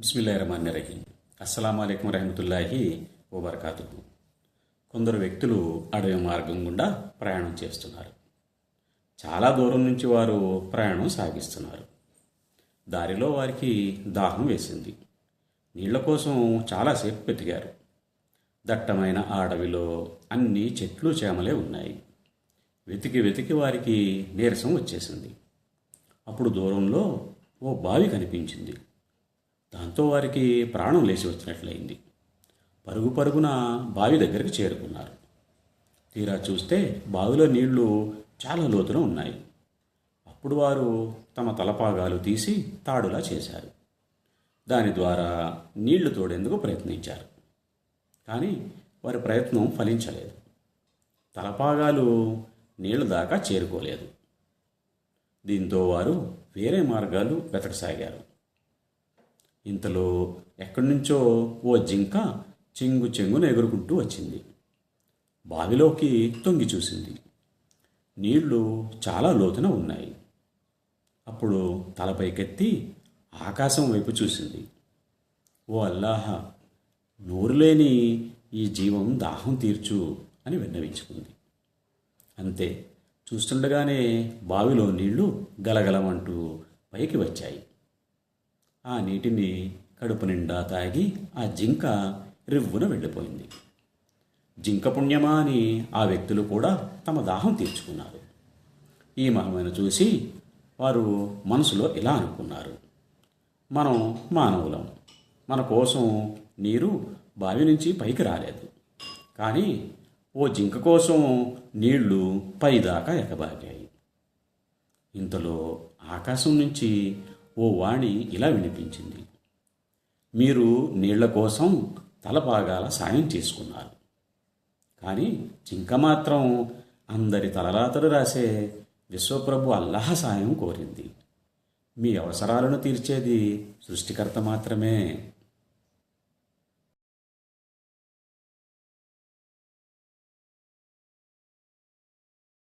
బిస్మిల్లాహిర్రహ్మానిర్రహీం. అస్సలాము అలైకుం వరహమతుల్లాహి వబర్కాతుహు. కొందరు వ్యక్తులు అడవి మార్గం గుండా ప్రయాణం చేస్తున్నారు. చాలా దూరం నుంచి వారు ప్రయాణం సాగిస్తున్నారు. దారిలో వారికి దాహం వేసింది. నీళ్ల కోసం చాలాసేపు వెతికారు. దట్టమైన ఆ అడవిలో అన్ని చెట్లు చేమలే ఉన్నాయి. వెతికి వెతికి వారికి నీరసం వచ్చేసింది. అప్పుడు దూరంలో ఓ బావి కనిపించింది. దాంతో వారికి ప్రాణం లేచి వచ్చినట్లయింది. పరుగు పరుగున బావి దగ్గరికి చేరుకున్నారు. తీరా చూస్తే బావిలో నీళ్లు చాలా లోతున ఉన్నాయి. అప్పుడు వారు తమ తలపాగాలు తీసి తాడులా చేశారు. దాని ద్వారా నీళ్లు తోడేందుకు ప్రయత్నించారు. కానీ వారి ప్రయత్నం ఫలించలేదు. తలపాగాలు నీళ్ల దాకా చేరుకోలేదు. దీంతో వారు వేరే మార్గాలు వెతకసాగారు. ఇంతలో ఎక్కడి నుంచో ఓ జింక చెంగు చెంగున ఎగురుకుంటూ వచ్చింది. బావిలోకి తొంగి చూసింది. నీళ్లు చాలా లోతున ఉన్నాయి. అప్పుడు తలపైకెత్తి ఆకాశం వైపు చూసింది. ఓ అల్లాహ, నోరు లేని ఈ జీవం దాహం తీర్చు అని విన్నవించుకుంది. అంతే, చూస్తుండగానే బావిలో నీళ్లు గలగలమంటూ పైకి వచ్చాయి. ఆ నీటిని కడుపు నిండా తాగి ఆ జింక రివ్వున వెళ్ళిపోయింది. జింక పుణ్యమా అని ఆ వ్యక్తులు కూడా తమ దాహం తీర్చుకున్నారు. ఈ మహిమను చూసి వారు మనసులో ఇలా అనుకున్నారు: మనం మానవులం, మన కోసం నీరు బావి నుంచి పైకి రాలేదు. కానీ ఓ జింక కోసం నీళ్లు పైదాకా ఎగబాగాయి. ఇంతలో ఆకాశం నుంచి ఓ వాణి ఇలా వినిపించింది: మీరు నీళ్ల కోసం తలపాగాల సాయం చేసుకున్నారు, కానీ జింక మాత్రం అందరి తలరాతలు రాసే విశ్వప్రభు అల్లాహ్ సాయం కోరింది. మీ అవసరాలను తీర్చేది సృష్టికర్త మాత్రమే.